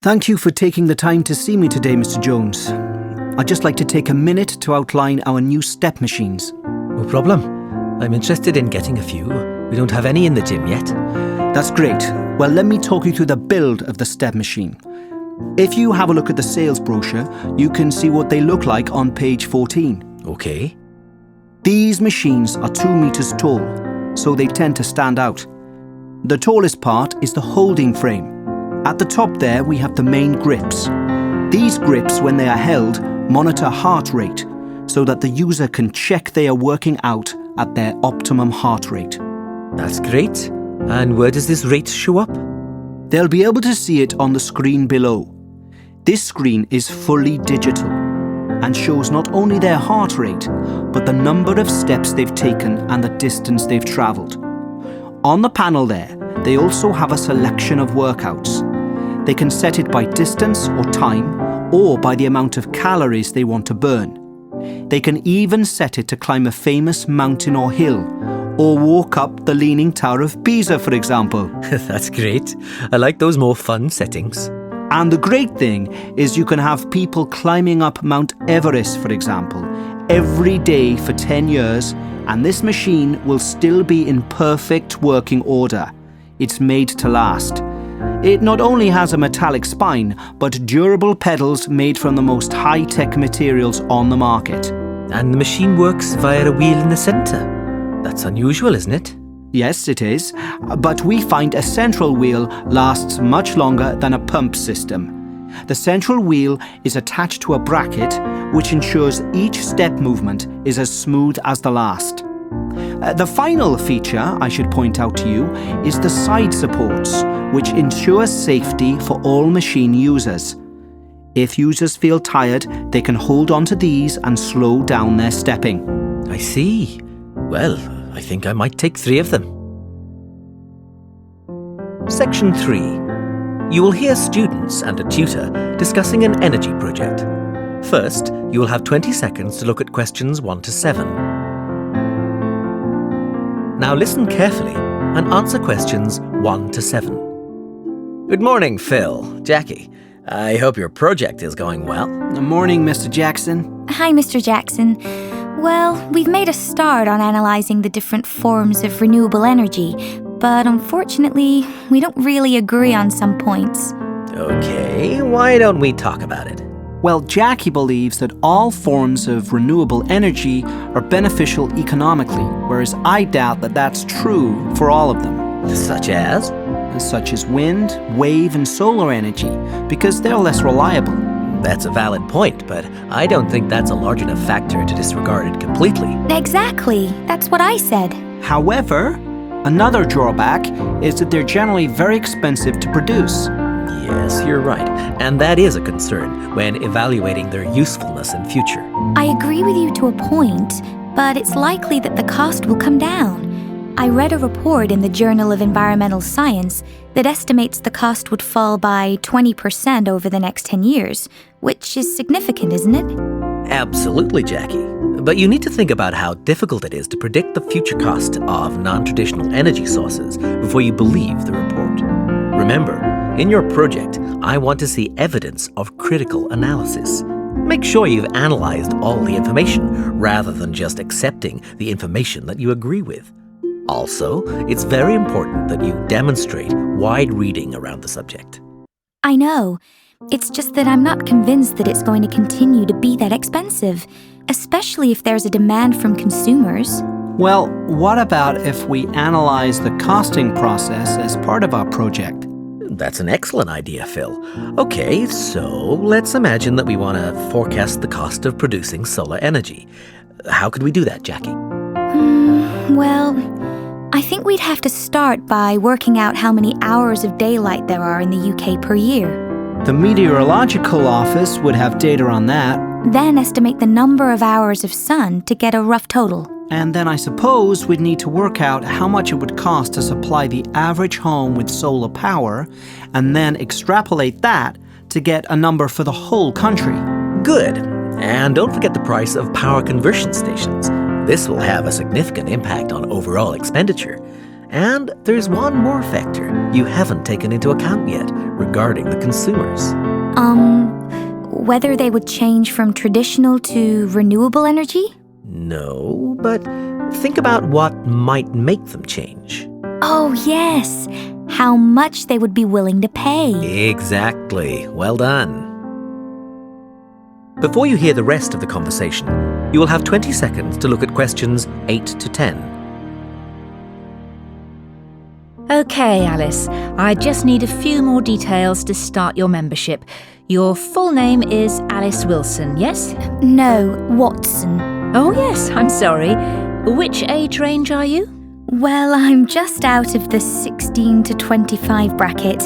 Thank you for taking the time to see me today, Mr. Jones. I'd just like to take a minute to outline our new step machines. No problem. I'm interested in getting a few. We don't have any in the gym yet. That's great. Well, let me talk you through the build of the step machine. If you have a look at the sales brochure, you can see what they look like on page 14. Okay. These machines are 2 meters tall, so they tend to stand out. The tallest part is the holding frame. At the top there, we have the main grips. These grips, when they are held, monitor heart rate, so that the user can check they are working out at their optimum heart rate. That's great. And where does this rate show up? They'll be able to see it on the screen below. This screen is fully digital and shows not only their heart rate, but the number of steps they've taken and the distance they've travelled. On the panel there, they also have a selection of workouts. They can set it by distance or time, or by the amount of calories they want to burn. They can even set it to climb a famous mountain or hill, or walk up the Leaning Tower of Pisa, for example. That's great. I like those more fun settings. And the great thing is you can have people climbing up Mount Everest, for example, every day for 10 years, and this machine will still be in perfect working order. It's made to last. It not only has a metallic spine, but durable pedals made from the most high-tech materials on the market. And the machine works via a wheel in the centre. That's unusual, isn't it? Yes, it is. But we find a central wheel lasts much longer than a pump system. The central wheel is attached to a bracket, which ensures each step movement is as smooth as the last. The final feature I should point out to you is the side supports, which ensures safety for all machine users. If users feel tired, they can hold on to these and slow down their stepping. I see. Well, I think I might take 3 of them. Section 3. You will hear students and a tutor discussing an energy project. First, you will have 20 seconds to look at questions 1 to 7. Now listen carefully and answer questions 1 to 7. Good morning, Phil. Jackie. I hope your project is going well. Good morning, Mr. Jackson. Hi, Mr. Jackson. Well, we've made a start on analysing the different forms of renewable energy, but unfortunately, we don't really agree on some points. Okay, why don't we talk about it? Well, Jackie believes that all forms of renewable energy are beneficial economically, whereas I doubt that that's true for all of them. Such as? Such as wind, wave, and solar energy, because they're less reliable. That's a valid point, but I don't think that's a large enough factor to disregard it completely. Exactly. That's what I said. However, another drawback is that they're generally very expensive to produce. Yes, you're right. And that is a concern when evaluating their usefulness in future. I agree with you to a point, but it's likely that the cost will come down. I read a report in the Journal of Environmental Science that estimates the cost would fall by 20% over the next 10 years, which is significant, isn't it? Absolutely, Jackie. But you need to think about how difficult it is to predict the future cost of non-traditional energy sources before you believe the report. Remember, in your project, I want to see evidence of critical analysis. Make sure you've analyzed all the information rather than just accepting the information that you agree with. Also, it's very important that you demonstrate wide reading around the subject. I know. It's just that I'm not convinced that it's going to continue to be that expensive, especially if there's a demand from consumers. Well, what about if we analyze the costing process as part of our project? That's an excellent idea, Phil. Okay, so let's imagine that we want to forecast the cost of producing solar energy. How could we do that, Jackie? Well, I think we'd have to start by working out how many hours of daylight there are in the UK per year. The Meteorological Office would have data on that. Then estimate the number of hours of sun to get a rough total. And then I suppose we'd need to work out how much it would cost to supply the average home with solar power, and then extrapolate that to get a number for the whole country. Good. And don't forget the price of power conversion stations. This will have a significant impact on overall expenditure. And there's one more factor you haven't taken into account yet: regarding the consumers. Whether they would change from traditional to renewable energy? No, but think about what might make them change. Oh, yes. How much they would be willing to pay. Exactly. Well done. Before you hear the rest of the conversation, you will have 20 seconds to look at questions 8 to 10. Okay, Alice, I just need a few more details to start your membership. Your full name is Alice Wilson, yes? No, Watson. Oh, yes, I'm sorry. Which age range are you? Well, I'm just out of the 16 to 25 bracket.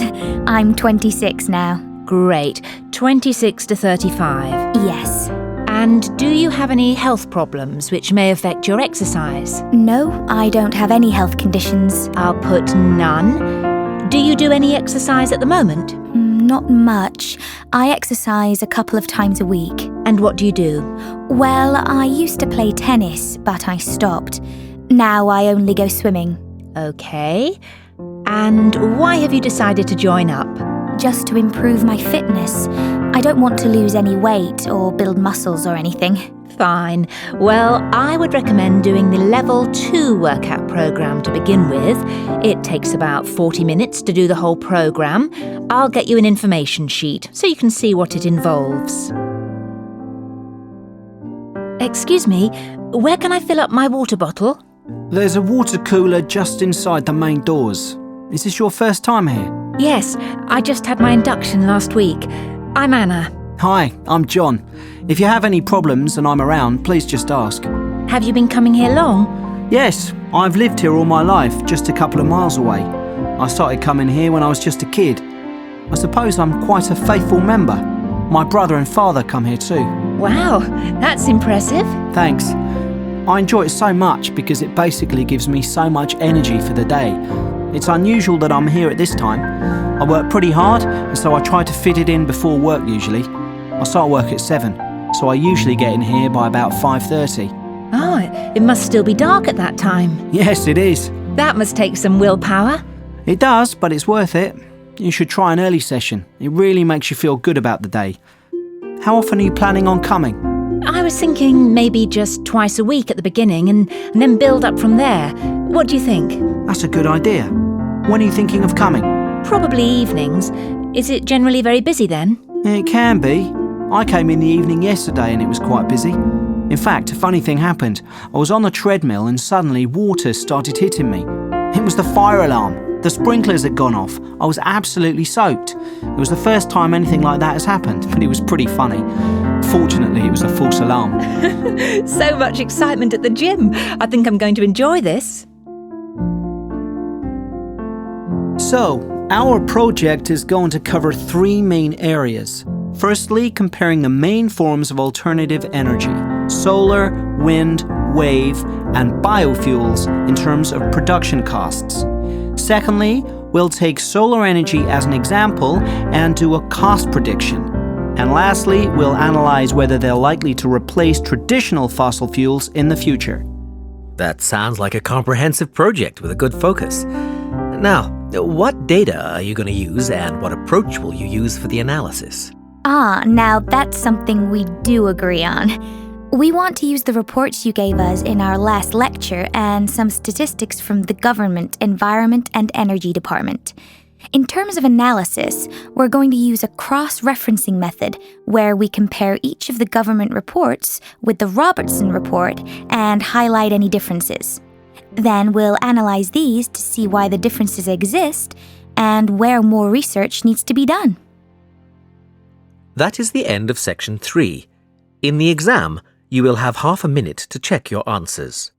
I'm 26 now. Great. 26 to 35. Yes. And do you have any health problems which may affect your exercise? No, I don't have any health conditions. I'll put none. Do you do any exercise at the moment? Not much. I exercise a couple of times a week. And what do you do? Well, I used to play tennis, but I stopped. Now I only go swimming. Okay. And why have you decided to join up? Just to improve my fitness. I don't want to lose any weight or build muscles or anything. Fine. Well, I would recommend doing the Level 2 workout program to begin with. It takes about 40 minutes to do the whole program. I'll get you an information sheet so you can see what it involves. Excuse me, where can I fill up my water bottle? There's a water cooler just inside the main doors. Is this your first time here? Yes, I just had my induction last week. I'm Anna. Hi, I'm John. If you have any problems and I'm around, please just ask. Have you been coming here long? Yes, I've lived here all my life, just a couple of miles away. I started coming here when I was just a kid. I suppose I'm quite a faithful member. My brother and father come here too. Wow, that's impressive. Thanks. I enjoy it so much because it basically gives me so much energy for the day. It's unusual that I'm here at this time. I work pretty hard, and so I try to fit it in before work usually. I start work at 7, so I usually get in here by about 5:30. Oh, it must still be dark at that time. Yes, it is. That must take some willpower. It does, but it's worth it. You should try an early session. It really makes you feel good about the day. How often are you planning on coming? I was thinking maybe just twice a week at the beginning and then build up from there. What do you think? That's a good idea. When are you thinking of coming? Probably evenings. Is it generally very busy then? It can be. I came in the evening yesterday and it was quite busy. In fact, a funny thing happened. I was on the treadmill and suddenly water started hitting me. It was the fire alarm. The sprinklers had gone off. I was absolutely soaked. It was the first time anything like that has happened, but it was pretty funny. Fortunately, it was a false alarm. So much excitement at the gym. I think I'm going to enjoy this. So, our project is going to cover 3 main areas. Firstly, comparing the main forms of alternative energy: solar, wind, wave, and biofuels in terms of production costs. Secondly, we'll take solar energy as an example and do a cost prediction. And lastly, we'll analyze whether they're likely to replace traditional fossil fuels in the future. That sounds like a comprehensive project with a good focus. Now, what data are you going to use and what approach will you use for the analysis? Now that's something we do agree on. We want to use the reports you gave us in our last lecture and some statistics from the Government, Environment and Energy Department. In terms of analysis, we're going to use a cross-referencing method where we compare each of the government reports with the Robertson report and highlight any differences. Then we'll analyze these to see why the differences exist and where more research needs to be done. That is the end of section 3. In the exam, you will have half a minute to check your answers.